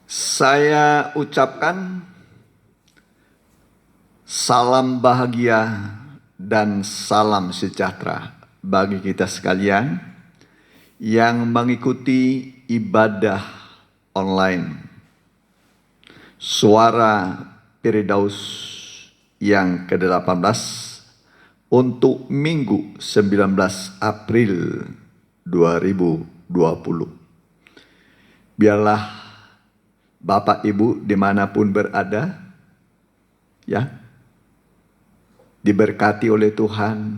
Saya ucapkan salam bahagia dan salam sejahtera bagi kita sekalian yang mengikuti ibadah online Suara Firdaus yang ke-18 untuk Minggu 19 April 2020. Biarlah Bapak Ibu dimanapun berada, ya, diberkati oleh Tuhan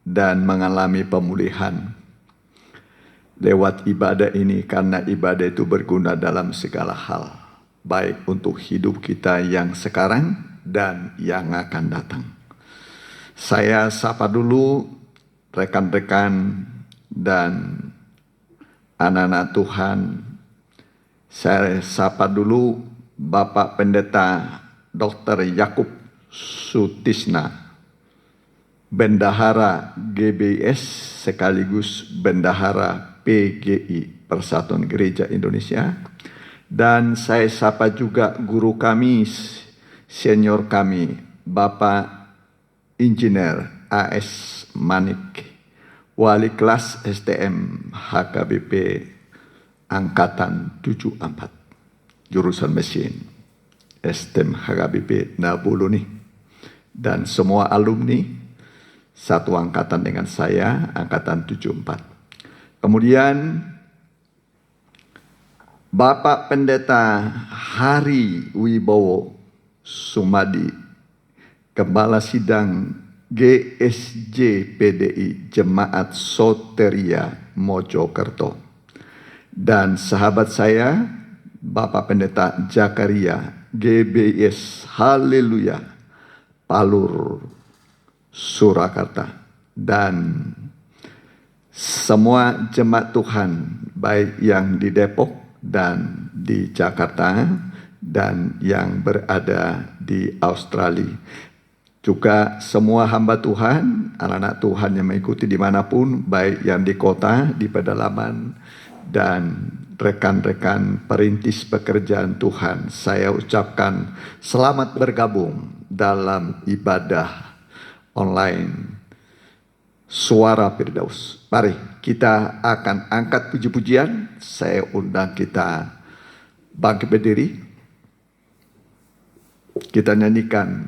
dan mengalami pemulihan lewat ibadah ini, karena ibadah itu berguna dalam segala hal, baik untuk hidup kita yang sekarang dan yang akan datang. Saya sapa dulu rekan-rekan dan anak-anak Tuhan. Saya sapa dulu Bapak Pendeta Dr. Yakub Sutisna, Bendahara GBIS sekaligus Bendahara PGI Persatuan Gereja Indonesia. Dan saya sapa juga guru kami, senior kami, Bapak Insinyur AS Manik, Wali kelas STM HKBP Angkatan 74, jurusan mesin, STM HKBP Nabulu nih. Dan semua alumni satu angkatan dengan saya, Angkatan 74. Kemudian Bapak Pendeta Hari Wibowo Sumadi, Kepala Sidang GSJ PDI Jemaat Soteria Mojokerto. Dan sahabat saya, Bapak Pendeta Jakaria GBIS Haleluya Palur Surakarta, dan semua jemaat Tuhan baik yang di Depok dan di Jakarta dan yang berada di Australia. Juga semua hamba Tuhan, anak-anak Tuhan yang mengikuti dimanapun, baik yang di kota, di pedalaman, dan rekan-rekan perintis pekerjaan Tuhan. Saya ucapkan selamat bergabung dalam ibadah online Suara Firdaus. Mari kita akan angkat puji-pujian. Saya undang kita bangkit berdiri. Kita nyanyikan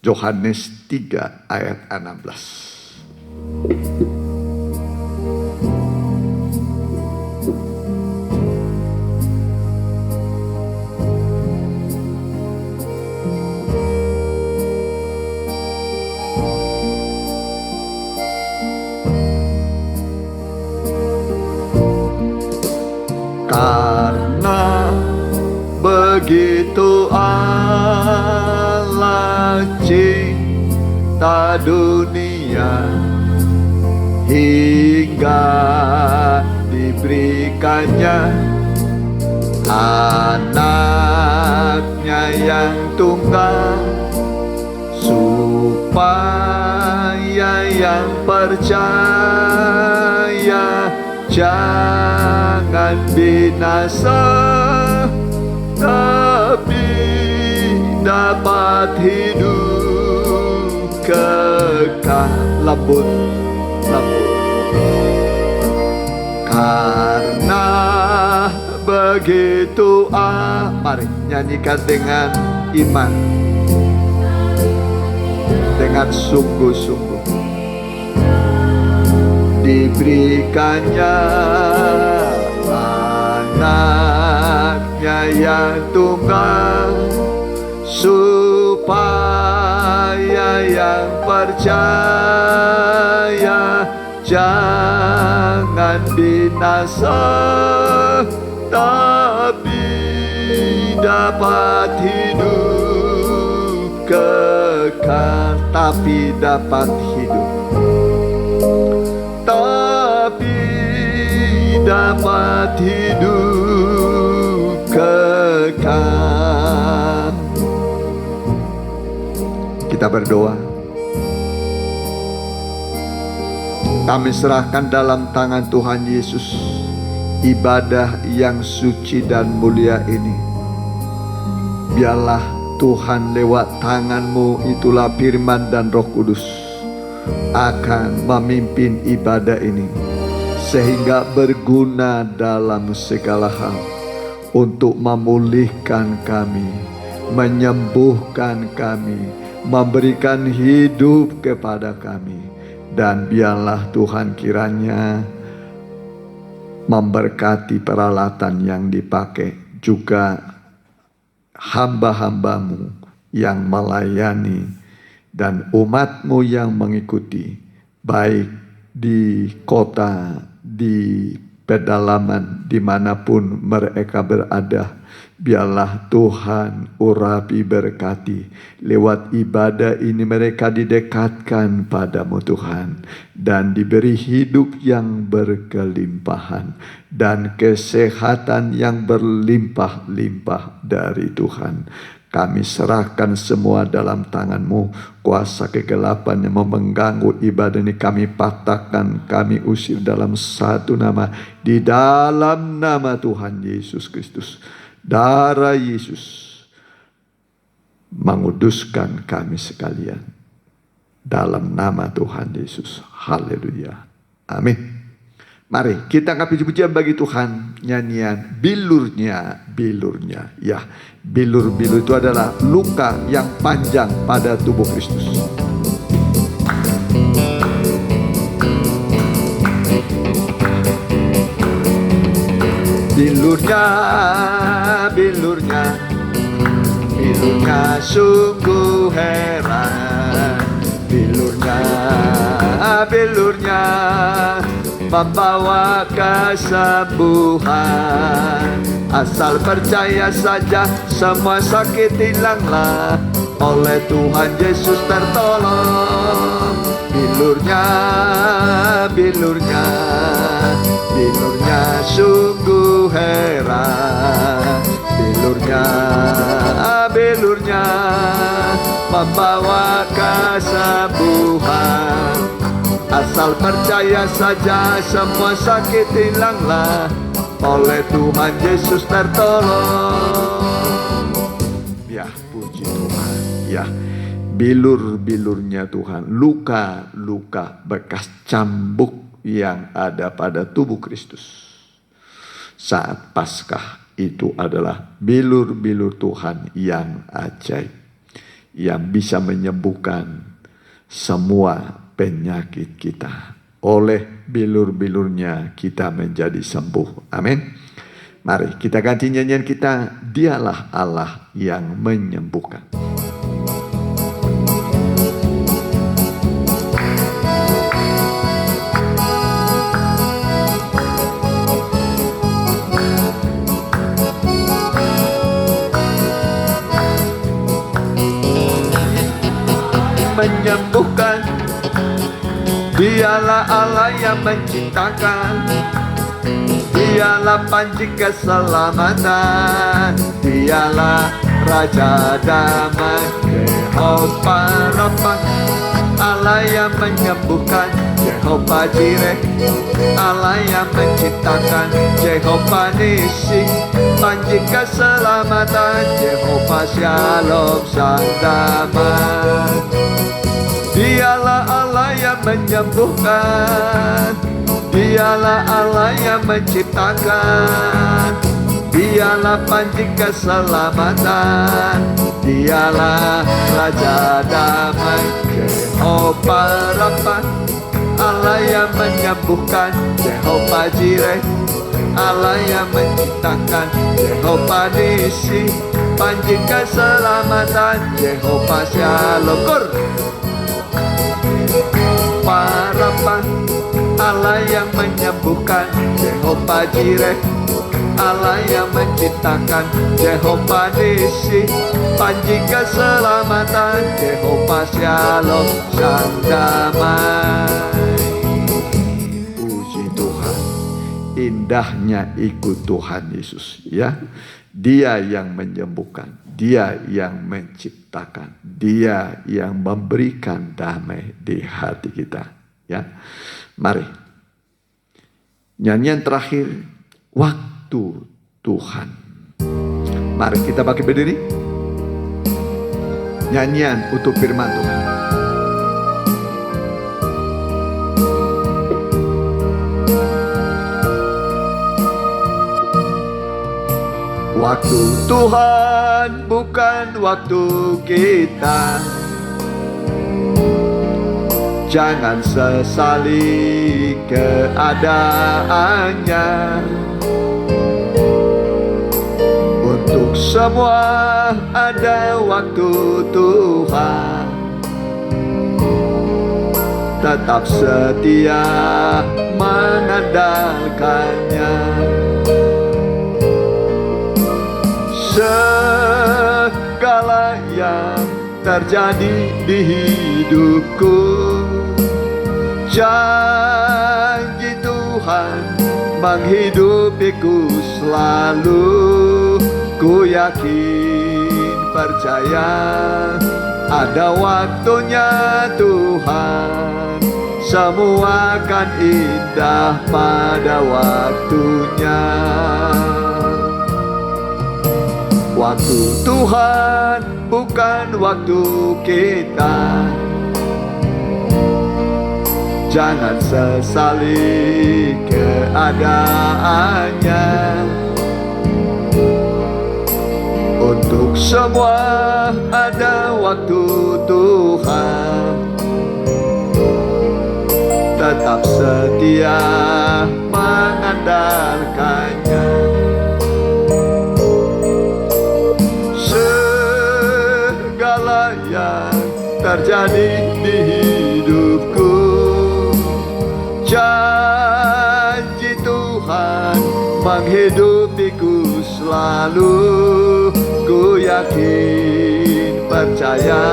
Yohanes 3 ayat 16. Karena begitu Allah cinta dunia hingga diberikannya anaknya yang tunggal, supaya yang percaya jangan binasa, tapi dapat hidup kekal. Lembut. Karena begitu mari nyanyikan dengan iman, dengan sungguh-sungguh. Diberikannya anaknya yang tunggal, supaya yang percaya jangan binasa, tapi dapat hidup kekal. Tapi dapat hidup, dapat hidup kekal. Kita berdoa. Kami serahkan dalam tangan Tuhan Yesus ibadah yang suci dan mulia ini. Biarlah Tuhan lewat tangan-Mu, itulah firman dan Roh Kudus, akan memimpin ibadah ini sehingga berguna dalam segala hal untuk memulihkan kami, menyembuhkan kami, memberikan hidup kepada kami. Dan biarlah Tuhan kiranya memberkati peralatan yang dipakai, juga hamba-hamba-Mu yang melayani dan umat-Mu yang mengikuti, baik di kota, di pedalaman, dimanapun mereka berada. Biarlah Tuhan urapi, berkati. Lewat ibadah ini mereka didekatkan padamu Tuhan, dan diberi hidup yang berkelimpahan dan kesehatan yang berlimpah-limpah dari Tuhan. Kami serahkan semua dalam tangan-Mu. Kuasa kegelapan yang mengganggu ibadah ini kami patahkan, kami usir dalam satu nama, di dalam nama Tuhan Yesus Kristus. Darah Yesus menguduskan kami sekalian, dalam nama Tuhan Yesus. Haleluya. Amin. Mari kita angkat puji-pujian bagi Tuhan. Nyanyian bilurnya, bilurnya. Ya, bilur-bilur itu adalah luka yang panjang pada tubuh Kristus. Bilurnya, bilurnya, bilurnya sungguh heran. Bilurnya, bilurnya membawa kesembuhan. Asal percaya saja, semua sakit hilanglah, oleh Tuhan Yesus tertolong. Bilurnya, bilurnya, bilurnya sungguh heran. Bilurnya, bilurnya membawa kesembuhan. Asal percaya saja, semua sakit hilanglah, oleh Tuhan Yesus tertolong. Ya, puji Tuhan. Ya, bilur-bilurnya Tuhan, luka-luka bekas cambuk yang ada pada tubuh Kristus saat Paskah, itu adalah bilur-bilur Tuhan yang ajaib, yang bisa menyembuhkan semua penyakit kita. Oleh bilur-bilurnya kita menjadi sembuh. Amin. Mari kita ganti nyanyian kita, Dialah Allah yang menyembuhkan. Menyembuhkan, Dialah Allah yang menciptakan, Dialah panji keselamatan, Dialah Raja damai, Jehovah Rafa, Allah yang menyembuhkan, Jehovah Jireh, Allah yang menciptakan, Jehovah Nisi, panji keselamatan, Jehovah Shalom, sang damai. Dialah Allah yang menyembuhkan, Dialah Allah yang menciptakan, Dialah panji keselamatan, Dialah Raja damai, Jehovah Rafa, Allah yang menyembuhkan, Jehovah Jireh, Allah yang menciptakan, Jehovah Nisi, panji keselamatan, Jehovah Shalom. Rafa, Allah yang menyembuhkan, Jehovah Jireh, Allah yang menciptakan, Jehovah Nisi, panji keselamatan, Jehovah Shalom, sang damai. Puji Tuhan, indahnya ikut Tuhan Yesus, ya. Dia yang menyembuhkan, Dia yang menciptakan, Dia yang memberikan damai di hati kita. Ya, mari. Nyanyian terakhir, waktu Tuhan. Mari kita bangkit berdiri. Nyanyian untuk firman Tuhan. Waktu Tuhan bukan waktu kita. Jangan sesali keadaannya. Untuk semua ada waktu Tuhan. Tetap setia mengandalkannya. Segala yang terjadi di hidupku, janji Tuhan menghidupiku selalu. Ku yakin percaya ada waktunya Tuhan. Semua akan indah pada waktunya. Waktu Tuhan bukan waktu kita. Jangan sesali keadaannya. Untuk semua ada waktu Tuhan. Tetap setia mengandalkannya. Segala yang terjadi di hidupku, janji Tuhan menghidupiku selalu. Ku yakin percaya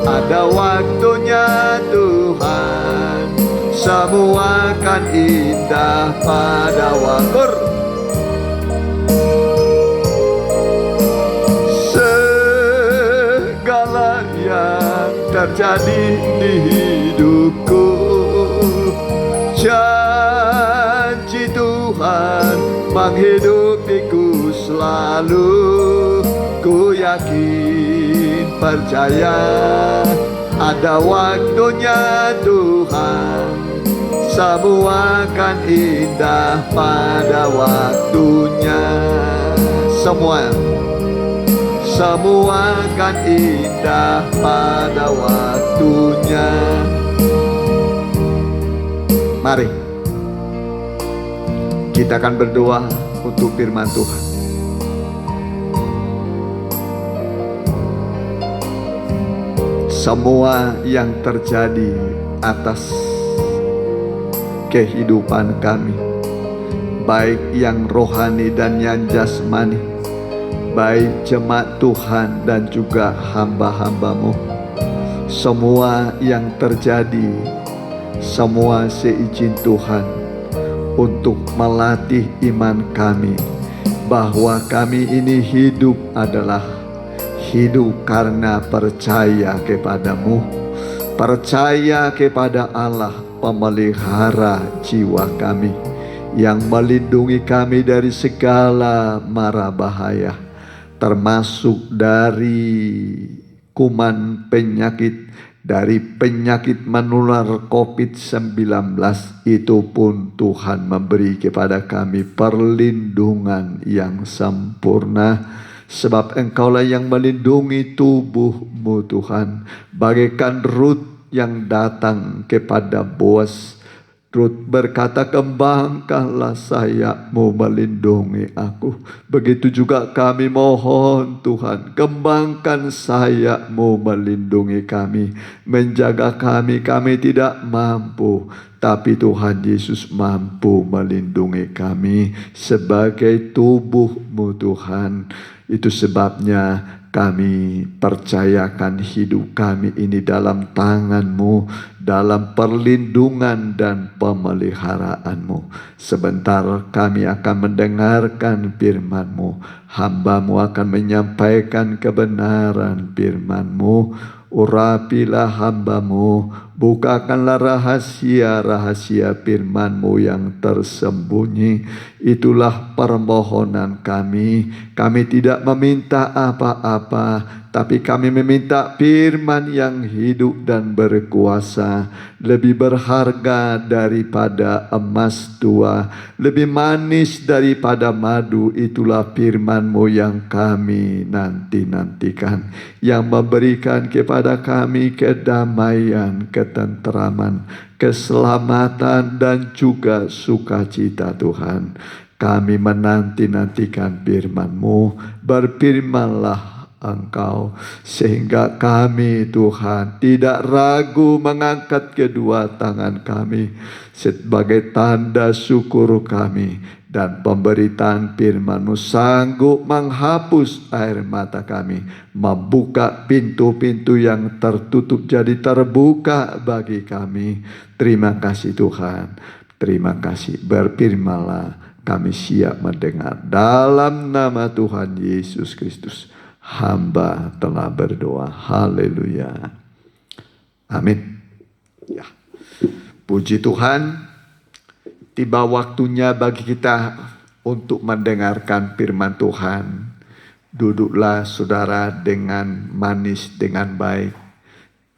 ada waktunya Tuhan. Semua akan indah pada waktu. Segala yang terjadi di hidupku, janji Tuhan menghidupiku selalu. Ku yakin percaya ada waktunya Tuhan. Semua akan indah pada waktunya. Semua akan indah pada waktunya. Mari kita akan berdoa untuk firman Tuhan. Semua yang terjadi atas kehidupan kami, baik yang rohani dan yang jasmani, baik jemaat Tuhan dan juga hamba-hamba-Mu, semua yang terjadi, semua seizin Tuhan untuk melatih iman kami, bahwa kami ini hidup adalah hidup karena percaya kepadamu, percaya kepada Allah pemelihara jiwa kami, yang melindungi kami dari segala mara bahaya, termasuk dari kuman penyakit, dari penyakit menular COVID-19. Itu pun Tuhan memberi kepada kami perlindungan yang sempurna. Sebab Engkaulah yang melindungi tubuhmu Tuhan. Bagaikan Rut yang datang kepada Boaz. Rut berkata, kembangkanlah sayapmu melindungi aku. Begitu juga kami mohon Tuhan, kembangkan sayapmu melindungi kami, menjaga kami. Kami tidak mampu, tapi Tuhan Yesus mampu melindungi kami sebagai tubuhmu Tuhan. Itu sebabnya kami percayakan hidup kami ini dalam tangan-Mu, dalam perlindungan dan pemeliharaanmu. Sebentar kami akan mendengarkan firman-Mu. Hamba-Mu akan menyampaikan kebenaran firman-Mu. Urapilah hamba-Mu, Bukakanlah rahasia-rahasia firman-Mu yang tersembunyi. Itulah permohonan kami. Kami tidak meminta apa-apa, tapi kami meminta firman yang hidup dan berkuasa, lebih berharga daripada emas tua, lebih manis daripada madu. Itulah firman-Mu yang kami nanti-nantikan, yang memberikan kepada kami kedamaian, ketenteraman, keselamatan, dan juga sukacita. Tuhan, kami menanti-nantikan firman-Mu. Berfirmanlah Engkau, sehingga kami, Tuhan, tidak ragu mengangkat kedua tangan kami sebagai tanda syukur kami, dan pemberitaan firman-Mu sanggup menghapus air mata kami, membuka pintu-pintu yang tertutup jadi terbuka bagi kami. Terima kasih Tuhan, terima kasih. Berfirmanlah, kami siap mendengar. Dalam nama Tuhan Yesus Kristus, hamba telah berdoa. Haleluya. Amin. Ya. Puji Tuhan, tiba waktunya bagi kita untuk mendengarkan firman Tuhan. Duduklah saudara dengan manis, dengan baik.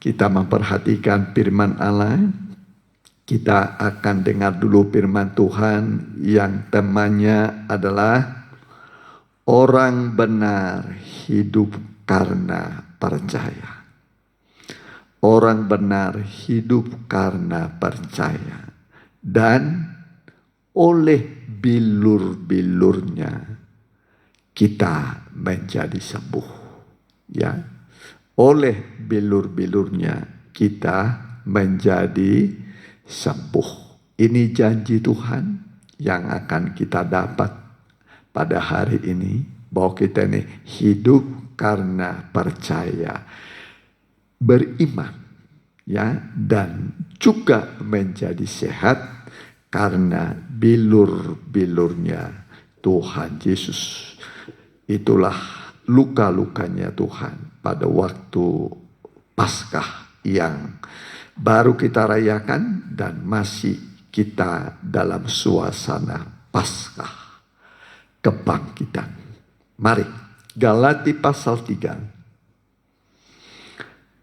Kita memperhatikan firman Allah. Kita akan dengar dulu firman Tuhan yang temanya adalah orang benar hidup karena percaya. Orang benar hidup karena percaya. Dan oleh bilur-bilurnya kita menjadi sembuh. Ya. Oleh bilur-bilurnya kita menjadi sembuh. Ini janji Tuhan yang akan kita dapat pada hari ini, bahwa kita ini hidup karena percaya, beriman, ya, dan juga menjadi sehat karena bilur-bilurnya Tuhan Yesus. Itulah luka-lukanya Tuhan pada waktu Paskah yang baru kita rayakan, dan masih kita dalam suasana Paskah kebangkitan. Mari, Galati pasal 3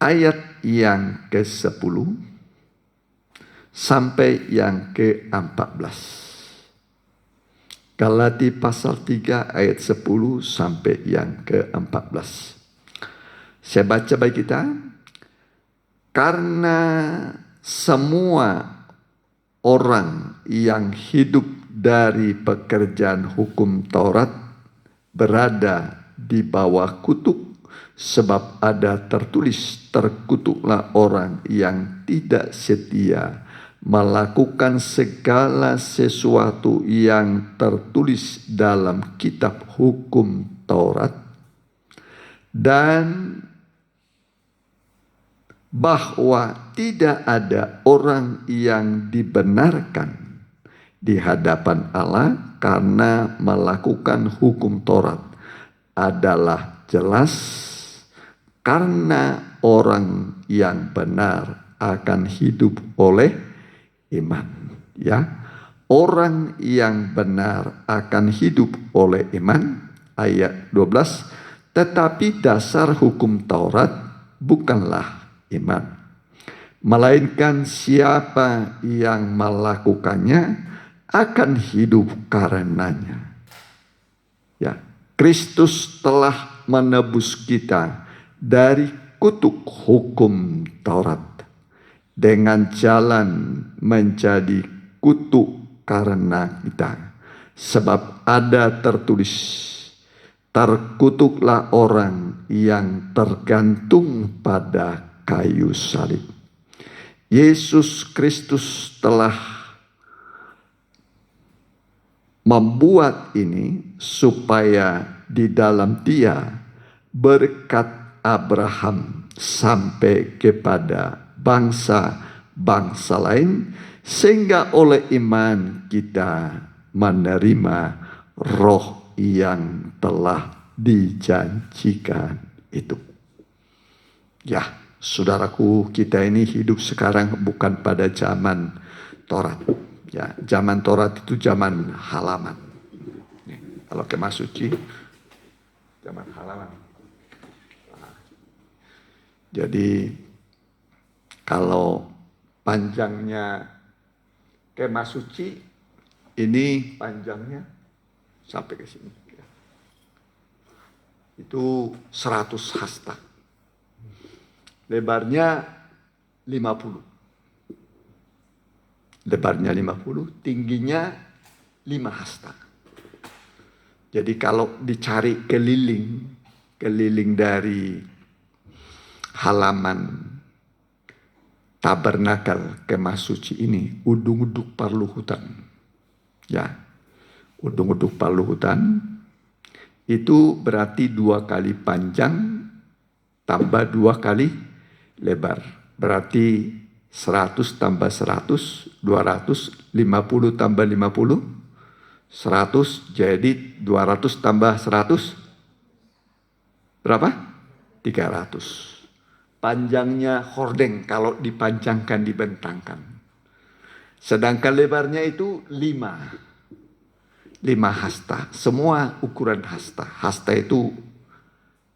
ayat yang ke-10 sampai yang ke-14. Galati pasal 3 ayat 10 sampai yang ke-14. Saya baca bagi kita. Karena semua orang yang hidup dari pekerjaan hukum Taurat berada di bawah kutuk, sebab ada tertulis, terkutuklah orang yang tidak setia melakukan segala sesuatu yang tertulis dalam kitab hukum Taurat, dan bahwa tidak ada orang yang dibenarkan di hadapan Allah karena melakukan hukum Taurat adalah jelas, karena orang yang benar akan hidup oleh iman. Ya, orang yang benar akan hidup oleh iman. Ayat 12. Tetapi dasar hukum Taurat bukanlah iman, melainkan siapa yang melakukannya akan hidup karenanya. Ya, Kristus telah menebus kita dari kutuk hukum Taurat dengan jalan menjadi kutuk karena kita. Sebab ada tertulis, terkutuklah orang yang tergantung pada kayu salib. Yesus Kristus telah membuat ini supaya di dalam Dia berkat Abraham sampai kepada bangsa-bangsa lain, sehingga oleh iman kita menerima roh yang telah dijanjikan itu. Ya, Saudaraku, kita ini hidup sekarang bukan pada zaman Taurat. Ya, zaman Taurat itu zaman halaman. Nih, kalau kemah suci, zaman halaman. Nah, jadi kalau panjangnya kemah suci, ini panjangnya sampai ke sini. Itu 100 hasta. Lebarnya 50. Lebarnya 50, tingginya 5 hasta. Jadi kalau dicari keliling dari halaman tabernakel kemah suci ini, udung-uduk parluhutan. Ya, udung-uduk parluhutan itu berarti 2 kali panjang tambah 2 kali lebar. Berarti 100 tambah 100, 250 tambah 50, 100, jadi 200 tambah 100, berapa? 300. Panjangnya hordeng kalau dipanjangkan, dibentangkan. Sedangkan lebarnya itu 5 hasta. Semua ukuran hasta. Hasta itu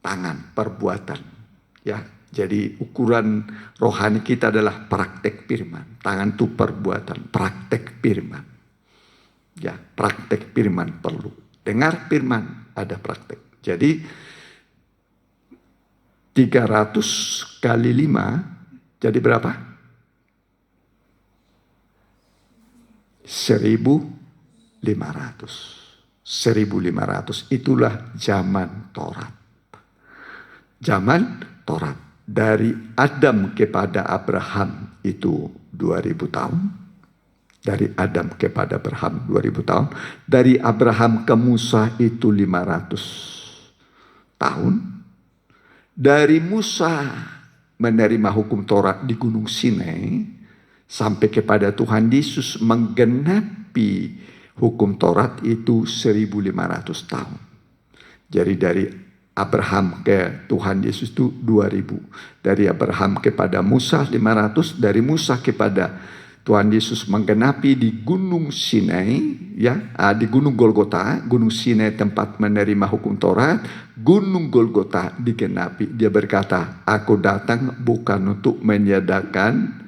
tangan, perbuatan. Ya, jadi ukuran rohani kita adalah praktek firman. Tangan itu perbuatan, praktek firman. Ya, praktek firman perlu. Dengar firman, ada praktek. Jadi 300 kali 5 jadi berapa? 1.500. Itulah zaman Taurat. Zaman Taurat. Dari Adam kepada Abraham itu 2000 tahun. Dari Adam kepada Abraham 2000 tahun. Dari Abraham ke Musa itu 500 tahun. Dari Musa menerima hukum Taurat di Gunung Sinai sampai kepada Tuhan Yesus menggenapi hukum Taurat itu 1.500 tahun. Jadi dari Abraham ke Tuhan Yesus itu 2000. Dari Abraham kepada Musa 500. Dari Musa kepada Tuhan Yesus menggenapi di Gunung Sinai, ya, di Gunung Golgota. Gunung Sinai tempat menerima hukum Taurat. Gunung Golgota digenapi. Dia berkata, aku datang bukan untuk menyediakan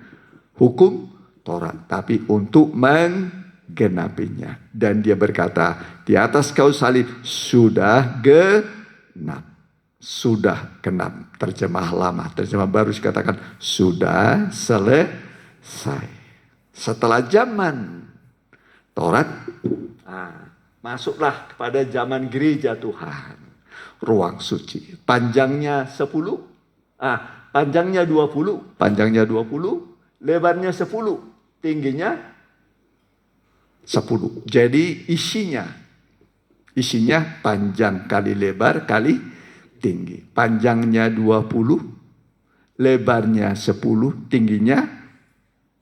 hukum Taurat, tapi untuk menggenapinya. Dan dia berkata, di atas kayu salib sudah genap. Sudah genap. Terjemah lama. Terjemah baru dikatakan sudah selesai. Setelah zaman Taurat, masuklah kepada zaman gereja Tuhan. Ruang suci. Panjangnya 10. Panjangnya 20. Panjangnya 20. Lebarnya 10. Tingginya 10. Jadi isinya panjang kali lebar kali tinggi. Panjangnya 20, lebarnya 10, tingginya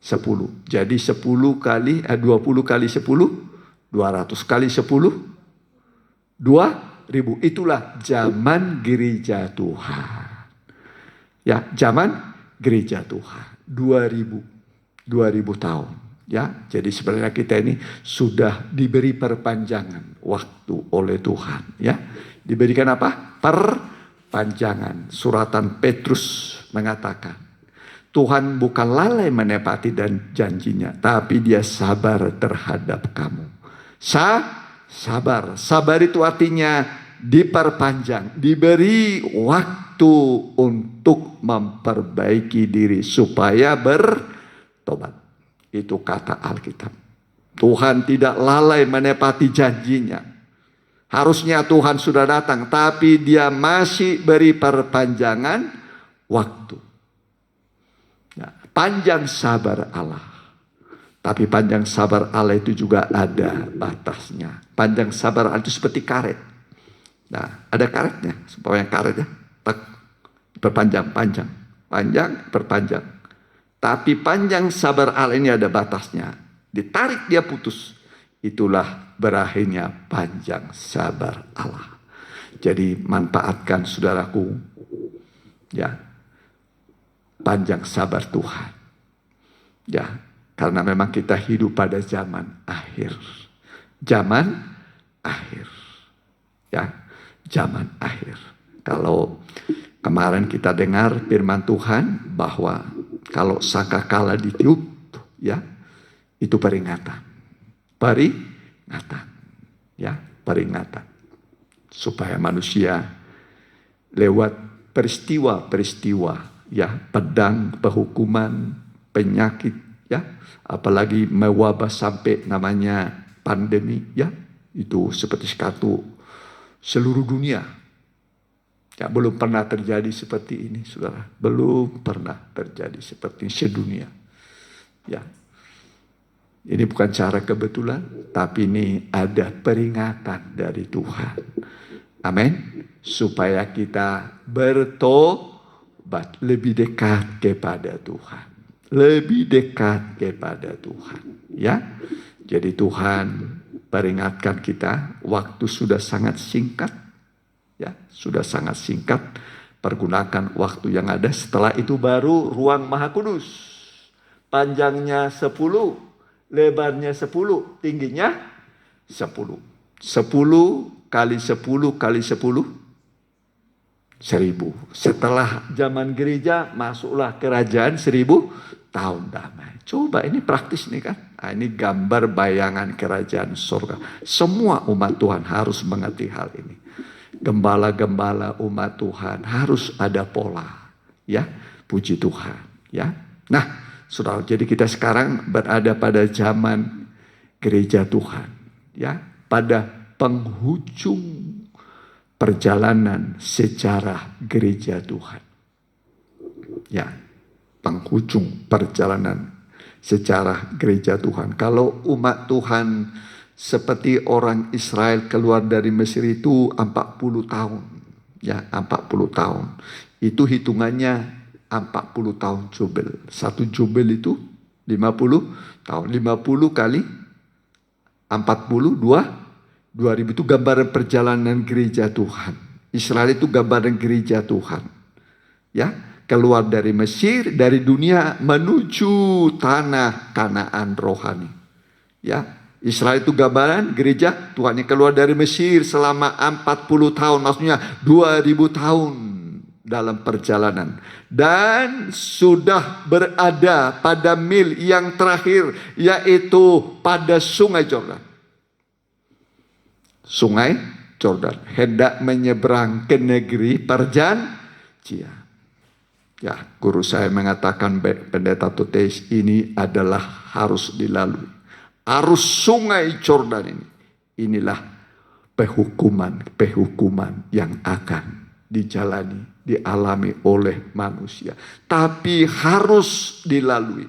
10. Jadi 10 kali 20 kali 10, 200 kali 10, 2000. Itulah zaman gereja Tuhan. Ya, zaman gereja Tuhan. 2000 tahun. Ya, jadi sebenarnya kita ini sudah diberi perpanjangan waktu oleh Tuhan. Ya, diberikan apa? Perpanjangan. Suratan Petrus mengatakan, Tuhan bukan lalai menepati dan janjinya, tapi Dia sabar terhadap kamu. Sabar. Sabar itu artinya diperpanjang, diberi waktu untuk memperbaiki diri supaya bertobat. Itu kata Alkitab. Tuhan tidak lalai menepati janjinya. Harusnya Tuhan sudah datang, tapi Dia masih beri perpanjangan waktu. Nah, panjang sabar Allah. Tapi panjang sabar Allah itu juga ada batasnya. Panjang sabar Allah itu seperti karet. Nah, ada karetnya. Supaya karetnya perpanjang, perpanjang. Tapi panjang sabar Allah ini ada batasnya. Ditarik dia putus. Itulah berakhirnya panjang sabar Allah. Jadi manfaatkan saudaraku. Ya. panjang sabar Tuhan. Ya, karena memang kita hidup pada zaman akhir. Zaman akhir. Ya, zaman akhir. Kalau kemarin kita dengar firman Tuhan bahwa kalau sangkakala ditiup, ya, itu peringatan. Peringatan. Ya, peringatan. Supaya manusia lewat peristiwa-peristiwa, ya, pedang, penghukuman, penyakit, ya, apalagi mewabah sampai namanya pandemi, ya, itu seperti sekatu seluruh dunia. Ya, belum pernah terjadi seperti ini, saudara. Belum pernah terjadi seperti ini sedunia. Ya, ini bukan cara kebetulan, tapi ini ada peringatan dari Tuhan. Amin. Supaya kita bertobat, lebih dekat kepada Tuhan. Lebih dekat kepada Tuhan. Ya, jadi Tuhan peringatkan kita, waktu sudah sangat singkat. Ya, sudah sangat singkat. Pergunakan waktu yang ada. Setelah itu baru ruang Maha Kudus. Panjangnya 10, lebarnya 10, tingginya 10. 10 kali 10 kali 10, 1000. Setelah zaman gereja, masuklah kerajaan 1000 tahun damai. Coba, ini praktis nih kan. Nah, ini gambar bayangan kerajaan surga. Semua umat Tuhan harus mengerti hal ini. Gembala-gembala umat Tuhan harus ada pola. Ya, puji Tuhan. Ya. Nah, saudara, jadi kita sekarang berada pada zaman gereja Tuhan. Ya, pada penghujung perjalanan sejarah gereja Tuhan. Ya, penghujung perjalanan sejarah gereja Tuhan. Kalau umat Tuhan seperti orang Israel keluar dari Mesir itu 40 tahun. Ya, 40 tahun. Itu hitungannya 40 tahun jubel. Satu jubel itu 50 tahun. 50 kali 42, 2000 itu gambaran perjalanan gereja Tuhan. Israel itu gambaran gereja Tuhan. Ya, keluar dari Mesir, dari dunia menuju tanah Kanaan rohani. Ya, Israel itu gambaran gereja Tuhan yang keluar dari Mesir selama 40 tahun, maksudnya 2000 tahun dalam perjalanan. Dan sudah berada pada mil yang terakhir, yaitu pada Sungai Yordan. Sungai Yordan, hendak menyeberang ke negeri perjanjian. Ya, guru saya mengatakan, Pendeta Tuteis, ini adalah harus dilalui. Arus Sungai Yordan ini, inilah penghukuman yang akan dijalani, dialami oleh manusia. Tapi harus dilalui.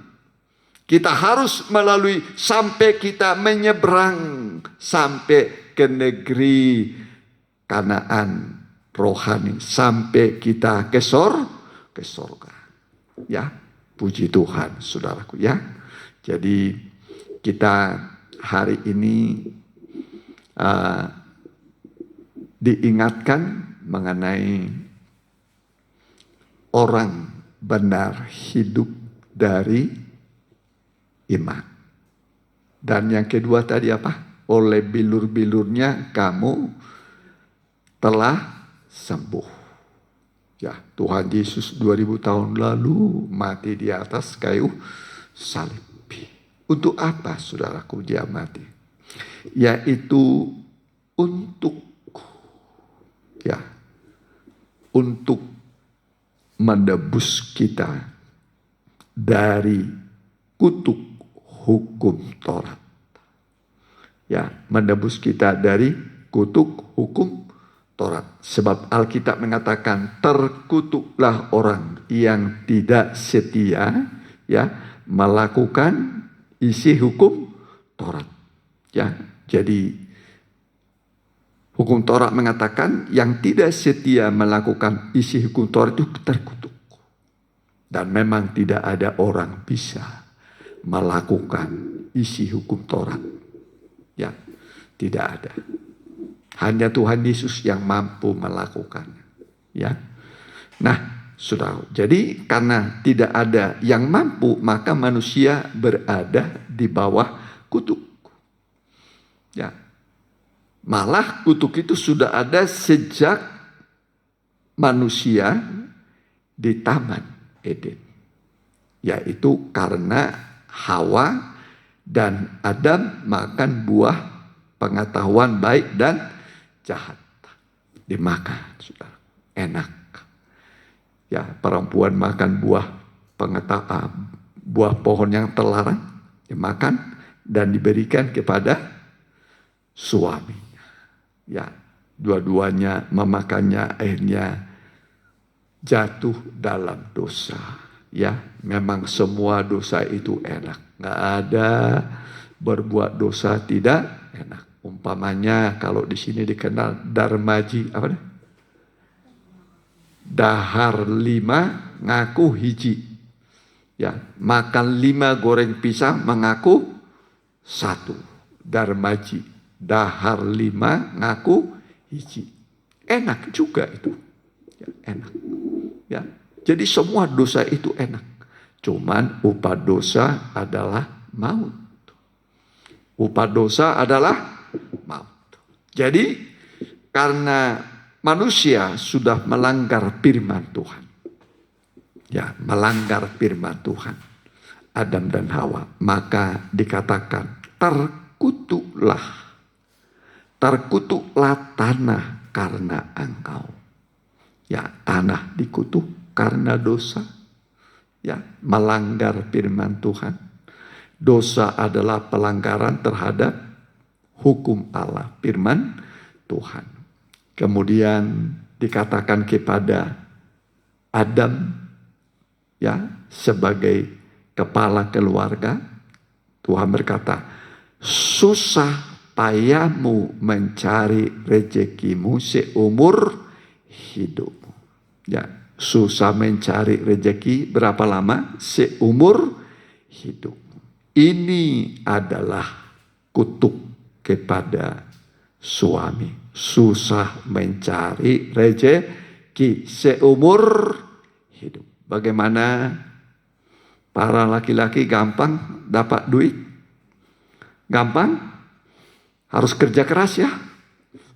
Kita harus melalui sampai kita menyeberang sampai ke negeri Kanaan rohani, sampai kita ke surga. Ya, puji Tuhan, saudaraku, ya. Jadi kita hari ini diingatkan mengenai orang benar hidup dari iman. Dan yang kedua tadi apa? Oleh bilur-bilurnya kamu telah sembuh. Ya, Tuhan Yesus 2000 tahun lalu mati di atas kayu salib. Untuk apa, saudaraku, dia mati? Yaitu untuk menebus kita dari kutuk hukum Taurat. Ya, menebus kita dari kutuk hukum Taurat. Sebab Alkitab mengatakan, terkutuklah orang yang tidak setia, ya, melakukan isi hukum Taurat. Ya, jadi hukum Taurat mengatakan yang tidak setia melakukan isi hukum Taurat itu terkutuk. Dan memang tidak ada orang bisa melakukan isi hukum Taurat. Ya, tidak ada. Hanya Tuhan Yesus yang mampu melakukannya. Ya. Nah, saudara. Jadi karena tidak ada yang mampu, maka manusia berada di bawah kutuk. Ya. Malah kutuk itu sudah ada sejak manusia di Taman Eden. Yaitu karena Hawa dan Adam makan buah pengetahuan baik dan jahat. Dimakan, saudara. Enak. Ya, perempuan makan buah pohon yang terlarang, dimakan dan diberikan kepada suaminya. Ya, dua-duanya memakannya, akhirnya jatuh dalam dosa. Ya, memang semua dosa itu enak. Nggak ada berbuat dosa tidak enak. Umpamanya kalau di sini dikenal darmaji apa nih? Dahar 5 ngaku hiji. Ya, makan 5 goreng pisang mengaku 1. Darmaji. Dahar 5 ngaku hiji. Enak juga itu. Ya, enak. Ya. Jadi semua dosa itu enak. Cuman upah dosa adalah maut. Upah dosa adalah maut. Jadi karena manusia sudah melanggar firman Tuhan. Ya, melanggar firman Tuhan. Adam dan Hawa. Maka dikatakan terkutuklah. Terkutuklah tanah karena engkau. Ya, tanah dikutuk karena dosa. Ya, melanggar firman Tuhan. Dosa adalah pelanggaran terhadap hukum Allah, firman Tuhan. Kemudian dikatakan kepada Adam, ya, sebagai kepala keluarga, Tuhan berkata, susah payahmu mencari rezekimu seumur hidupmu. Ya, susah mencari rezeki berapa lama? Seumur hidupmu. Ini adalah kutuk kepada suami. Susah mencari rezeki seumur hidup. Bagaimana para laki-laki gampang dapat duit? Gampang? Harus kerja keras ya.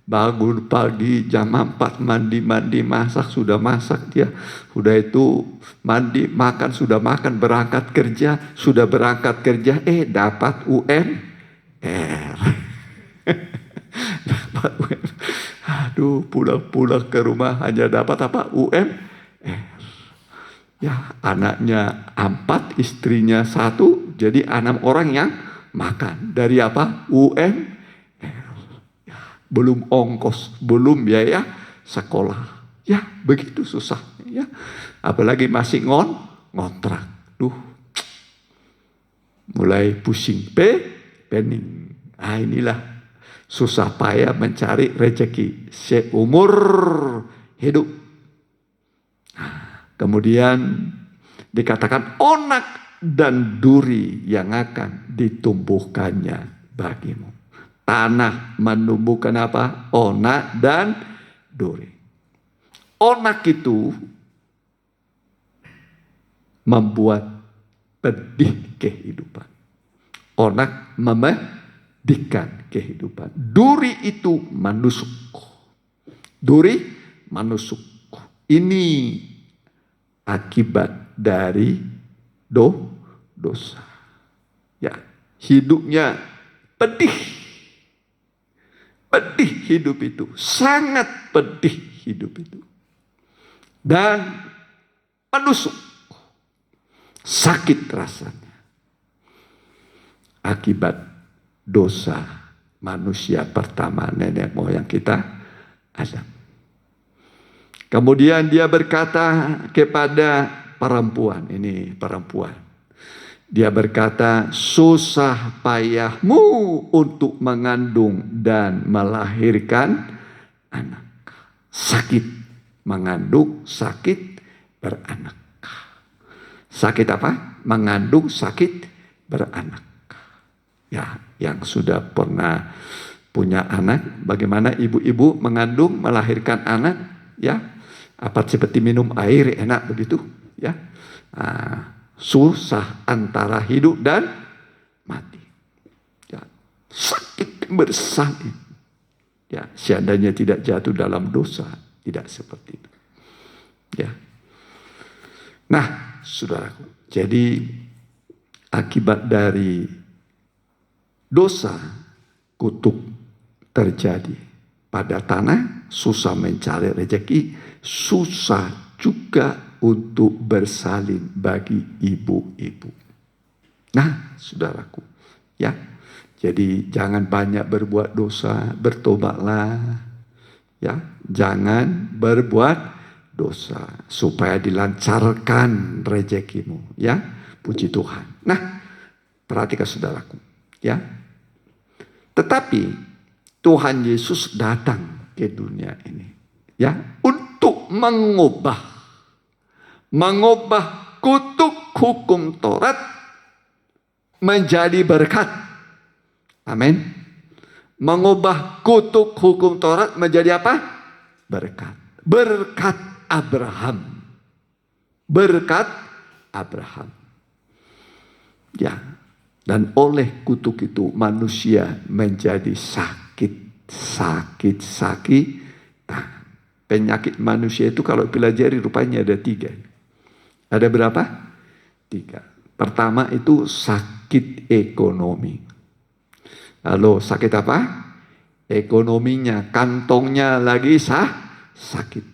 Bangun pagi jam 4 mandi masak, sudah masak dia. Sudah itu mandi makan, sudah makan, berangkat kerja, sudah berangkat kerja, dapat UMR. Dapat UMR. Aduh, pulang ke rumah hanya dapat apa? UMR. Ya, anaknya 4, istrinya 1, jadi 6 orang yang makan. Dari apa? UMR. Belum ongkos, belum biaya sekolah. Ya, begitu susah. Ya, apalagi masih ngontrak. Mulai pusing, pening. Nah, inilah susah payah mencari rezeki seumur hidup. Nah, kemudian dikatakan onak dan duri yang akan ditumbuhkannya bagimu. Tanah menumbuhkan apa? Onak dan duri. Onak itu membuat pedih kehidupan. Onak memedihkan kehidupan. Duri itu menusuk. Duri menusuk. Ini akibat dari dosa. Ya, hidupnya pedih. Pedih hidup itu, sangat pedih hidup itu. Dan menusuk, sakit rasanya. Akibat dosa manusia pertama, nenek moyang kita, Adam. Kemudian dia berkata kepada perempuan, ini perempuan. Dia berkata, susah payahmu untuk mengandung dan melahirkan anak. Sakit mengandung, sakit beranak. Sakit apa? Mengandung, sakit beranak. Ya, yang sudah pernah punya anak, bagaimana ibu-ibu mengandung, melahirkan anak? Ya, Apa seperti minum air enak begitu? Ya, susah antara hidup dan mati. Ya, sakit bersalin. Ya, seandainya tidak jatuh dalam dosa, tidak seperti itu. Ya. Nah, saudaraku, jadi akibat dari dosa, kutuk terjadi pada tanah, susah mencari rezeki, susah juga untuk bersalin bagi ibu-ibu. Nah, saudaraku, ya, jadi jangan banyak berbuat dosa, bertobatlah, ya, jangan berbuat dosa supaya dilancarkan rezekimu, ya, puji Tuhan. Nah, perhatikan saudaraku, ya. Tetapi Tuhan Yesus datang ke dunia ini, ya, untuk mengubah kutuk hukum Taurat menjadi berkat. Amin. Mengubah kutuk hukum Taurat menjadi apa? Berkat. Berkat Abraham. Berkat Abraham. Ya. Dan oleh kutuk itu manusia menjadi sakit. Nah, penyakit manusia itu kalau pelajari rupanya ada 3. Ada berapa? 3. Pertama itu sakit ekonomi. Lalu sakit apa? Ekonominya, kantongnya lagi sakit.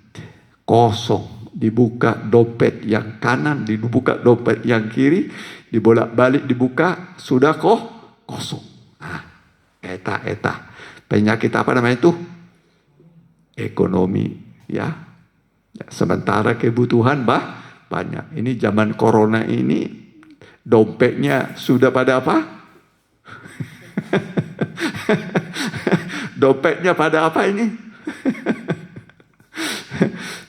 Kosong. Dibuka dompet yang kanan, dibuka dompet yang kiri, dibolak-balik dibuka, sudah kosong. Nah, eta. Penyakit apa namanya itu? Ekonomi, ya. Sementara kebutuhan banyak. Ini zaman corona ini dompetnya sudah pada apa? Dompetnya pada apa ini?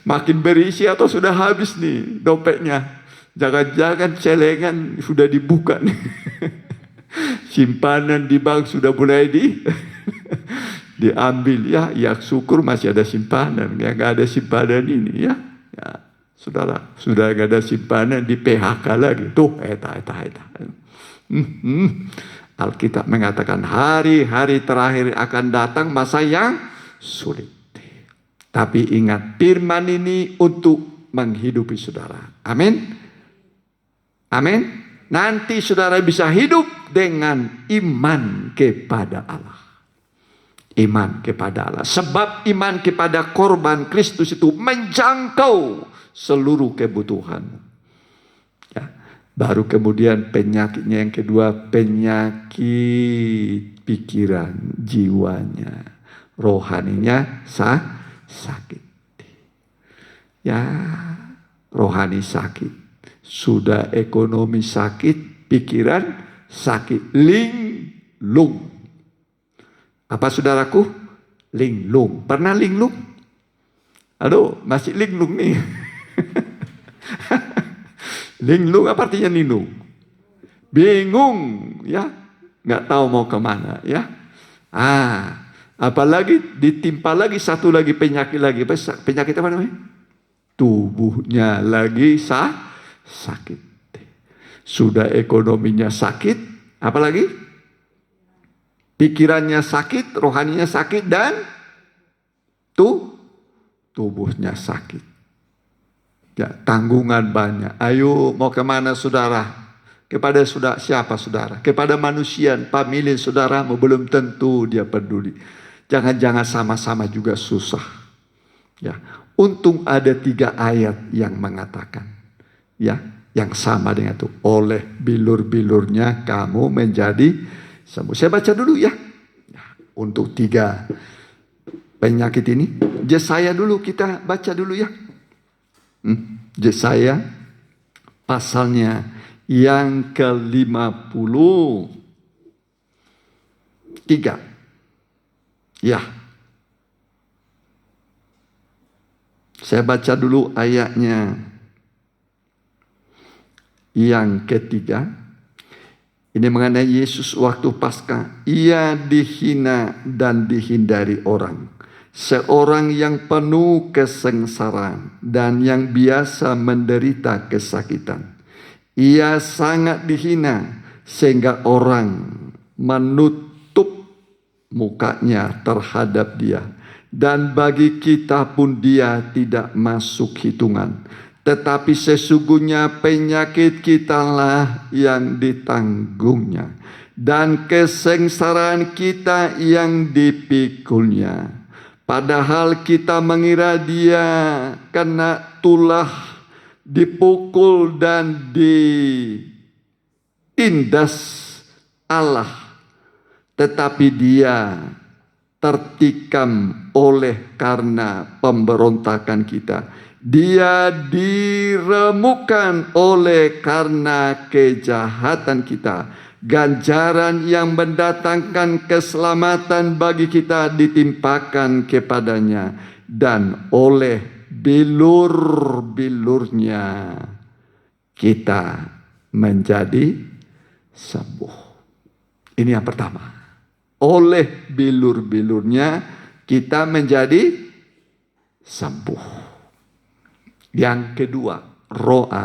Makin berisi atau sudah habis nih dompetnya? Jangan-jangan celengan sudah dibuka nih. Simpanan di bank sudah mulai diambil, ya syukur masih ada simpanan. Ya nggak ada simpanan ini, ya. Saudara, sudah nggak ada simpanan, di PHK lagi. Tuh, eta. Alkitab mengatakan hari-hari terakhir akan datang masa yang sulit. Tapi ingat, firman ini untuk menghidupi saudara. Amin. Amin. Nanti saudara bisa hidup dengan iman kepada Allah. Iman kepada Allah. Sebab iman kepada korban Kristus itu menjangkau seluruh kebutuhanmu. Ya. Baru kemudian penyakitnya yang kedua, penyakit pikiran, jiwanya, rohaninya sakit. Ya, rohani sakit. Sudah ekonomi sakit, pikiran sakit. Linglung. Apa saudaraku? Linglung. Pernah linglung? Aduh, masih linglung nih. Linglung apa artinya linglung? Bingung, ya. Nggak tahu mau kemana, ya. Apalagi ditimpa lagi satu lagi penyakit lagi. Penyakit apa namanya? Tubuhnya lagi sakit. Sudah ekonominya sakit. Apalagi? Pikirannya sakit, rohaninya sakit, dan tubuhnya sakit. Ya, tanggungan banyak. Ayo mau kemana saudara? Kepada siapa saudara? Kepada manusia, famili saudaramu belum tentu dia peduli. Jangan-jangan sama-sama juga susah. Ya, untung ada 3 ayat yang mengatakan, ya, yang sama dengan itu. Oleh bilur-bilurnya kamu menjadi sembuh. Saya baca dulu ya. Untuk 3 penyakit ini, Yesaya dulu kita baca dulu ya. Yesaya pasalnya yang ke-53. Ya. Saya baca dulu ayatnya yang ke-3. Ini mengenai Yesus waktu Paskah. Ia dihina dan dihindari orang. seorang yang penuh kesengsaraan dan yang biasa menderita kesakitan. Ia sangat dihina sehingga orang menutup mukanya terhadap dia. Dan bagi kita pun dia tidak masuk hitungan. Tetapi sesungguhnya penyakit kitalah yang ditanggungnya, dan kesengsaraan kita yang dipikulnya. Padahal kita mengira dia kena tulah, dipukul dan ditindas Allah. Tetapi dia tertikam oleh karena pemberontakan kita. Dia diremukkan oleh karena kejahatan kita. Ganjaran yang mendatangkan keselamatan bagi kita ditimpakan kepadanya, dan oleh bilur-bilurnya kita menjadi sembuh. Ini yang pertama. Oleh bilur-bilurnya kita menjadi sembuh. Yang kedua,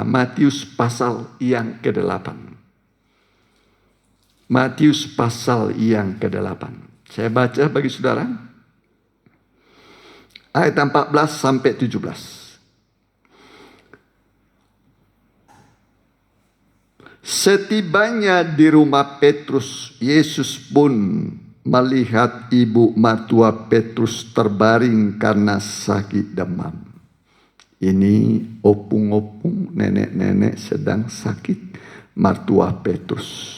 Matius pasal yang ke-8. Matius pasal yang ke-8. Saya baca bagi saudara. Ayat 14 sampai 17. Setibanya di rumah Petrus, Yesus pun melihat ibu mertua Petrus terbaring karena sakit demam. Ini opung-opung, nenek-nenek sedang sakit, mertua Petrus.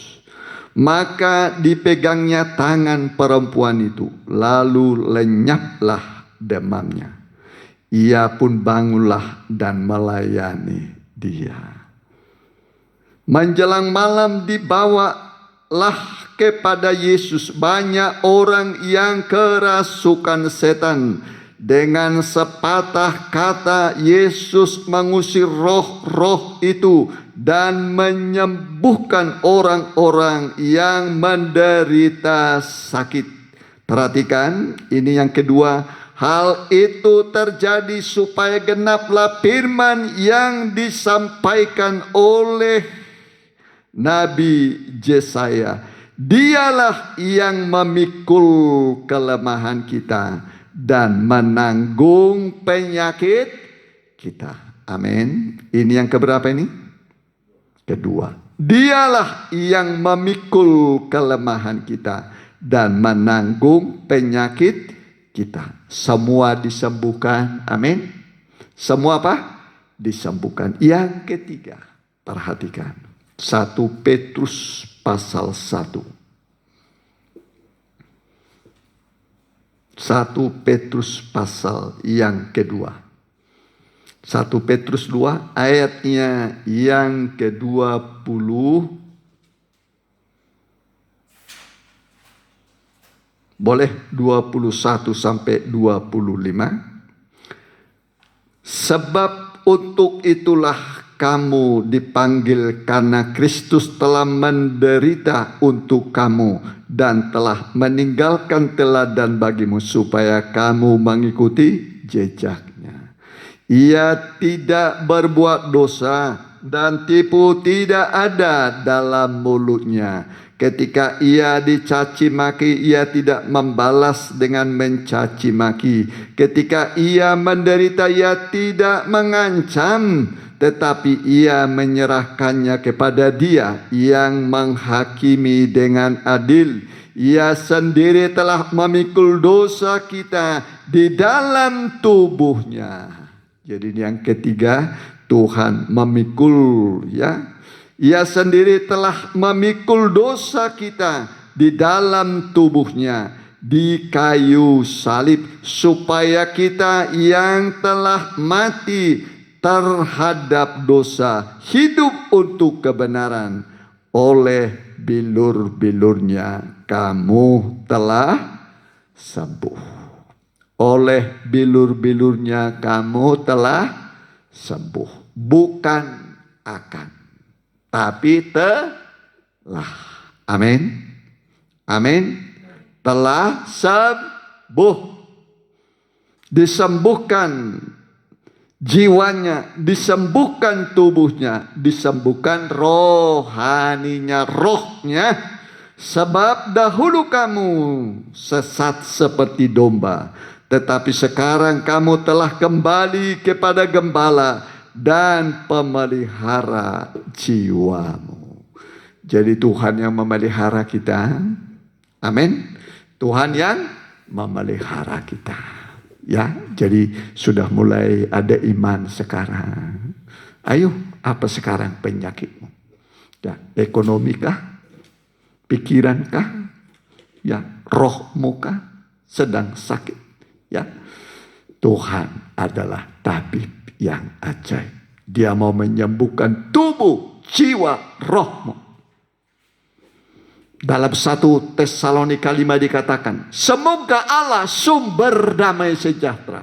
Maka dipegangnya tangan perempuan itu, lalu lenyaplah demamnya. Ia pun bangunlah dan melayani dia. Menjelang malam dibawalah kepada Yesus banyak orang yang kerasukan setan. Dengan sepatah kata Yesus mengusir roh-roh itu dan menyembuhkan orang-orang yang menderita sakit. Perhatikan, ini yang kedua. Hal itu terjadi supaya genaplah firman yang disampaikan oleh Nabi Yesaya. Dialah yang memikul kelemahan kita dan menanggung penyakit kita. Amin. Ini yang keberapa ini? Kedua. Dialah yang memikul kelemahan kita dan menanggung penyakit kita. Semua disembuhkan. Amin. Semua apa? Disembuhkan. Yang ketiga, perhatikan. 1 Petrus pasal 1. 1 Petrus pasal yang kedua. 1 Petrus 2 ayatnya yang ke-20. Boleh 21 sampai 25. Sebab untuk itulah kamu dipanggil, karena Kristus telah menderita untuk kamu dan telah meninggalkan teladan bagimu supaya kamu mengikuti jejaknya. Ia tidak berbuat dosa dan tipu tidak ada dalam mulutnya. Ketika ia dicaci maki, ia tidak membalas dengan mencaci maki. Ketika ia menderita, ia tidak mengancam, tetapi ia menyerahkannya kepada Dia yang menghakimi dengan adil. Ia sendiri telah memikul dosa kita di dalam tubuhnya. Jadi yang ketiga, Tuhan memikul, ya. Ia sendiri telah memikul dosa kita di dalam tubuhnya di kayu salib, supaya kita yang telah mati terhadap dosa hidup untuk kebenaran. Oleh bilur-bilurnya kamu telah sembuh. Oleh bilur-bilurnya kamu telah sembuh. Bukan akan, tapi telah. Amin. Amin. Telah sembuh. disembuhkan jiwanya, disembuhkan tubuhnya, disembuhkan rohaninya, rohnya. Sebab dahulu kamu sesat seperti domba, tetapi sekarang kamu telah kembali kepada gembala dan pemelihara jiwamu. Jadi Tuhan yang memelihara kita. Amin. Tuhan yang memelihara kita. Ya, jadi sudah mulai ada iman sekarang. Ayo, apa sekarang penyakitmu? Ya, ekonomi kah? Pikirankah? Ya, rohmu kah sedang sakit? Ya, Tuhan adalah tabib yang ajaib. Dia mau menyembuhkan tubuh, jiwa, rohmu. Dalam 1 Tesalonika 5 dikatakan, semoga Allah sumber damai sejahtera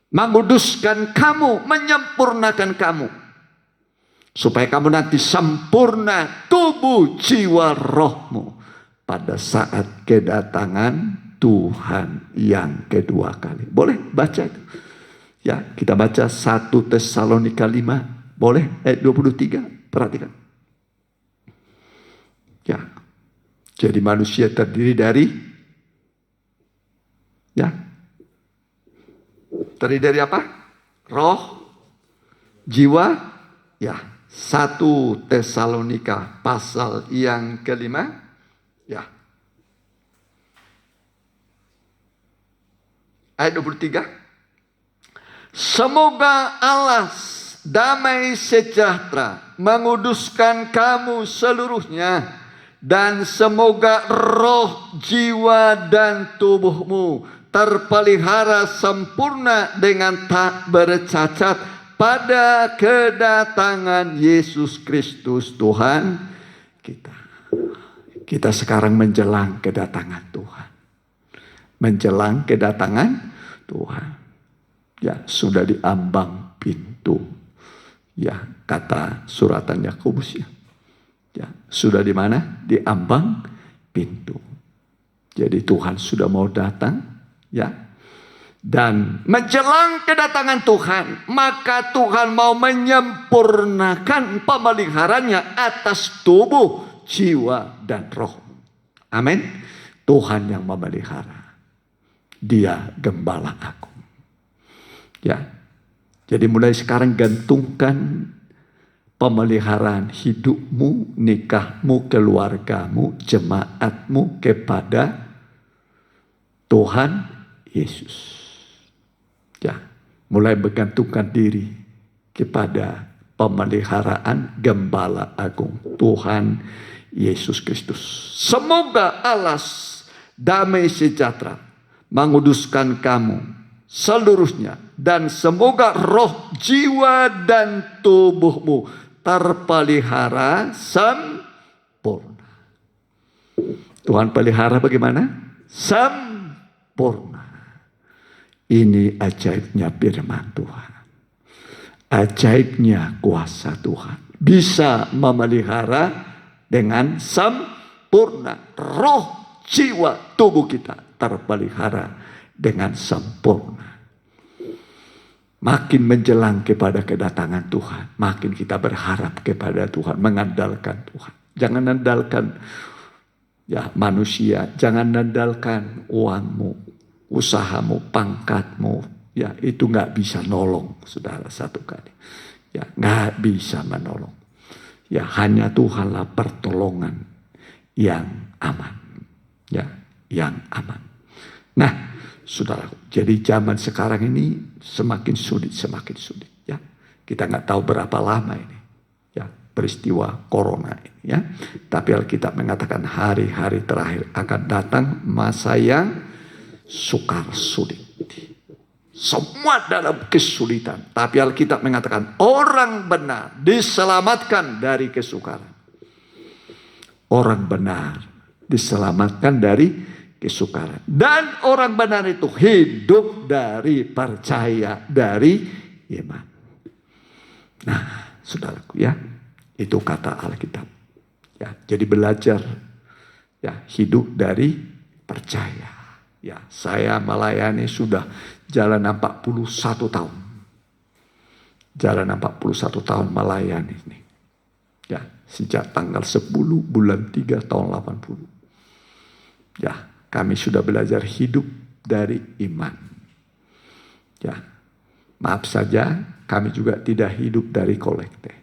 menguduskan kamu, menyempurnakan kamu, supaya kamu nanti sempurna tubuh, jiwa, rohmu pada saat kedatangan Tuhan yang kedua kali. Boleh baca itu? Ya, kita baca 1 Tesalonika 5. Boleh? Ayat 23. Perhatikan. Ya. Jadi manusia terdiri dari terdiri dari apa? Roh, jiwa, ya. 1 Tesalonika pasal yang kelima, ya. Ayat 23. Semoga Allah damai sejahtera menguduskan kamu seluruhnya, dan semoga roh, jiwa, dan tubuhmu terpelihara sempurna dengan tak bercacat pada kedatangan Yesus Kristus Tuhan kita. Kita sekarang menjelang kedatangan Tuhan. Menjelang kedatangan Tuhan. Ya, sudah diambang pintu. Ya, kata suratan Yakobus ya. Ya, sudah di mana? Di ambang pintu. Jadi Tuhan sudah mau datang, ya. Dan menjelang kedatangan Tuhan, maka Tuhan mau menyempurnakan pemeliharanya atas tubuh, jiwa, dan roh. Amin. Tuhan yang memelihara. Dia gembala aku. Ya. Jadi mulai sekarang gantungkan pemeliharaan hidupmu, nikahmu, keluargamu, jemaatmu kepada Tuhan Yesus. Ya, mulai bergantungkan diri kepada pemeliharaan gembala agung Tuhan Yesus Kristus. Semoga Allah damai sejahtera menguduskan kamu seluruhnya, dan semoga roh, jiwa, dan tubuhmu terpelihara sempurna. Tuhan pelihara bagaimana? Sempurna. Ini ajaibnya firman Tuhan. Ajaibnya kuasa Tuhan. Bisa memelihara dengan sempurna. Roh, jiwa, tubuh kita terpelihara dengan sempurna. Makin menjelang kepada kedatangan Tuhan, makin kita berharap kepada Tuhan, mengandalkan Tuhan. Jangan andalkan ya manusia, jangan andalkan uangmu, usahamu, pangkatmu. Ya, itu nggak bisa nolong, saudara, satu kali. Ya, nggak bisa menolong. Ya, hanya Tuhanlah pertolongan yang aman. Ya, yang aman. Nah, saudara, jadi zaman sekarang ini semakin sulit. Ya, kita nggak tahu berapa lama ini. Ya, peristiwa corona ini. Ya, tapi Alkitab mengatakan hari-hari terakhir akan datang masa yang sukar sulit. Semua dalam kesulitan. Tapi Alkitab mengatakan orang benar diselamatkan dari kesukaran. Orang benar diselamatkan dari kesukaran. Dan orang benar itu hidup dari percaya, dari iman. Nah, saudaraku ya, itu kata Alkitab. Ya, jadi belajar ya hidup dari percaya. Ya, saya melayani sudah jalan 41 tahun. Jalan 41 tahun melayani ini. Ya, sejak tanggal 10 bulan 3 tahun 80. Ya, kami sudah belajar hidup dari iman. Ya, maaf saja kami juga tidak hidup dari kolekte.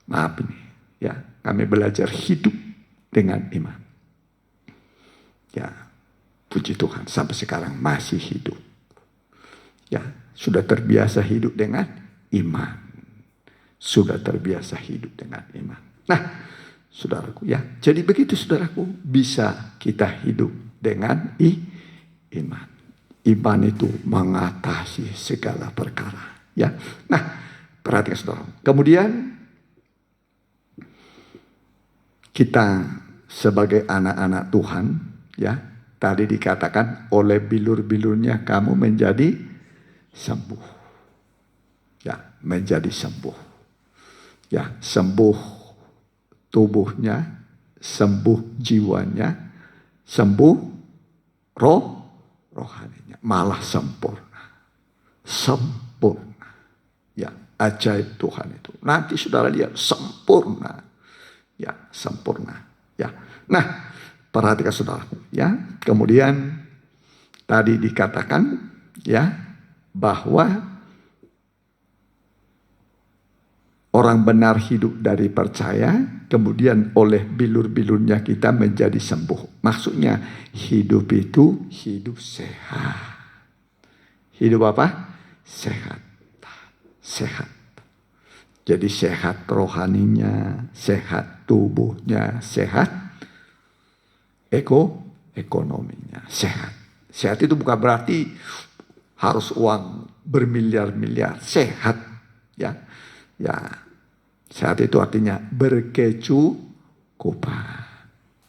Maaf ini, ya, kami belajar hidup dengan iman. Ya, puji Tuhan sampai sekarang masih hidup. Ya, sudah terbiasa hidup dengan iman. Sudah terbiasa hidup dengan iman. Nah, saudaraku ya, jadi begitu saudaraku, bisa kita hidup dengan iman. Iman itu mengatasi segala perkara. Ya, nah perhatikan saudara. Kemudian kita sebagai anak-anak Tuhan, ya, tadi dikatakan oleh bilur-bilurnya kamu menjadi sembuh. Ya, menjadi sembuh. Ya, sembuh tubuhnya, sembuh jiwanya, sembuh rohaninya, malah sempurna. Sempurna. Ya, ajaib Tuhan itu. Nanti saudara lihat sempurna. Ya, sempurna. Ya. Nah, perhatikan saudara, ya. Kemudian tadi dikatakan ya bahwa orang benar hidup dari percaya, kemudian oleh bilur-bilurnya kita menjadi sembuh. Maksudnya hidup itu hidup sehat. Hidup apa? Sehat. Sehat. Jadi sehat rohaninya, sehat tubuhnya, sehat ekonominya, sehat. Sehat itu bukan berarti harus uang bermiliar-miliar, sehat, ya. Ya, sehat itu artinya berkecukupan.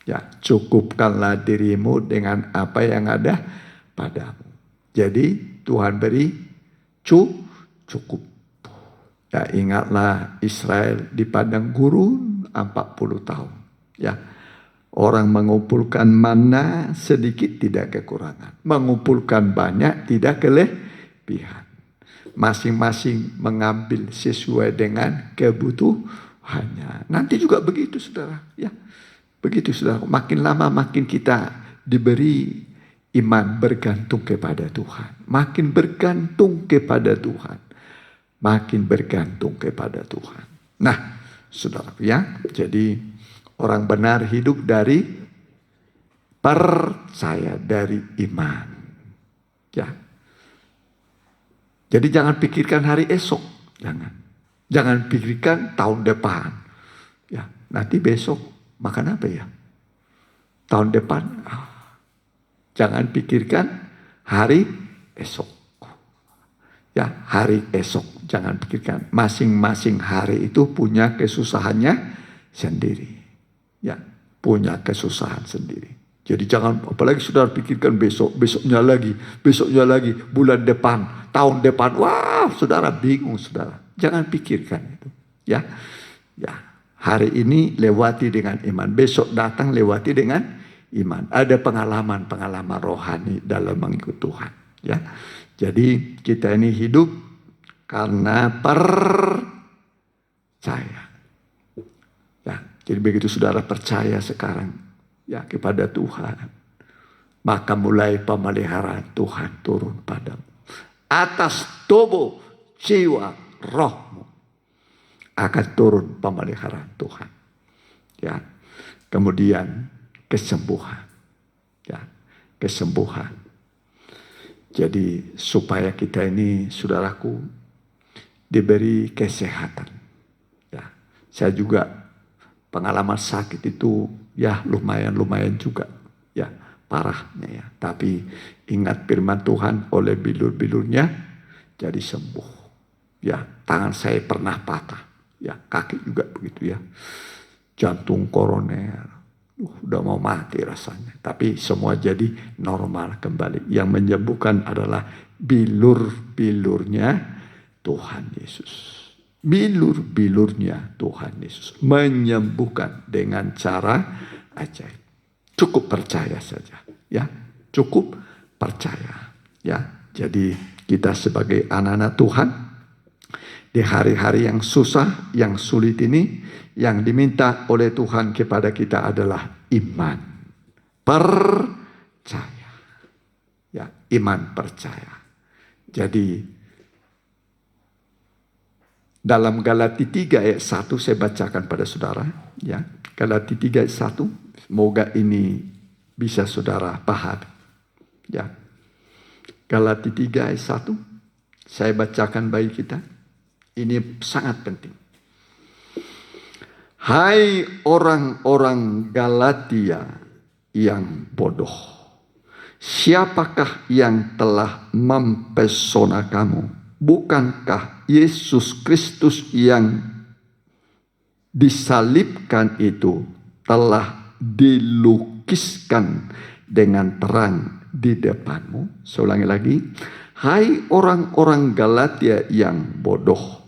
Ya, cukupkanlah dirimu dengan apa yang ada padamu. Jadi Tuhan beri cukup. Ya, ingatlah Israel di padang gurun 40 tahun. Ya, orang mengumpulkan mana sedikit tidak kekurangan. Mengumpulkan banyak tidak kelebihan. Masing-masing mengambil sesuai dengan kebutuhannya. Nanti juga begitu saudara. Ya, begitu saudara. Makin lama makin kita diberi iman bergantung kepada Tuhan. Makin bergantung kepada Tuhan. Makin bergantung kepada Tuhan. Nah, saudara ya, jadi orang benar hidup dari percaya, dari iman. Ya. Jadi jangan pikirkan hari esok, jangan. Jangan pikirkan tahun depan. Ya, nanti besok makan apa ya? Tahun depan. Jangan pikirkan hari esok. Ya, hari esok jangan pikirkan. Masing-masing hari itu punya kesusahannya sendiri. Ya, punya kesusahan sendiri. Jadi jangan, apalagi saudara pikirkan besok, besoknya lagi, bulan depan, tahun depan. Wah, saudara bingung saudara. Jangan pikirkan itu. Ya, ya. Hari ini lewati dengan iman. Besok datang lewati dengan iman. Ada pengalaman-pengalaman rohani dalam mengikut Tuhan. Ya. Jadi kita ini hidup karena percaya. Ya, jadi begitu saudara percaya sekarang ya kepada Tuhan, maka mulai pemeliharaan Tuhan turun padamu. Atas tubuh, jiwa, rohmu akan turun pemeliharaan Tuhan. Ya. Kemudian kesembuhan. Ya, kesembuhan. Jadi supaya kita ini saudaraku diberi kesehatan. Ya, saya juga pengalaman sakit itu ya lumayan juga ya parahnya ya. Tapi ingat firman Tuhan, oleh bilur-bilurnya jadi sembuh. Ya, tangan saya pernah patah. Ya, kaki juga begitu ya. Jantung koroner. Udah mau mati rasanya. Tapi semua jadi normal kembali. Yang menyembuhkan adalah bilur-bilurnya Tuhan Yesus. Bilur-bilurnya Tuhan Yesus. Menyembuhkan dengan cara ajaib. Cukup percaya saja. Ya, cukup percaya. Ya, Jadi kita sebagai anak-anak Tuhan, di hari-hari yang susah, yang sulit ini, yang diminta oleh Tuhan kepada kita adalah iman. Percaya. Ya, iman percaya. Jadi dalam Galati 3 ayat 1 saya bacakan pada saudara. Ya, Galati 3 ayat 1. Semoga ini bisa saudara paham. Ya. Galati 3 ayat 1. Saya bacakan bagi kita. Ini sangat penting. Hai orang-orang Galatia yang bodoh. Siapakah yang telah mempesona kamu? Bukankah Yesus Kristus yang disalibkan itu telah dilukiskan dengan terang di depanmu? Saya ulangi lagi. Hai orang-orang Galatia yang bodoh.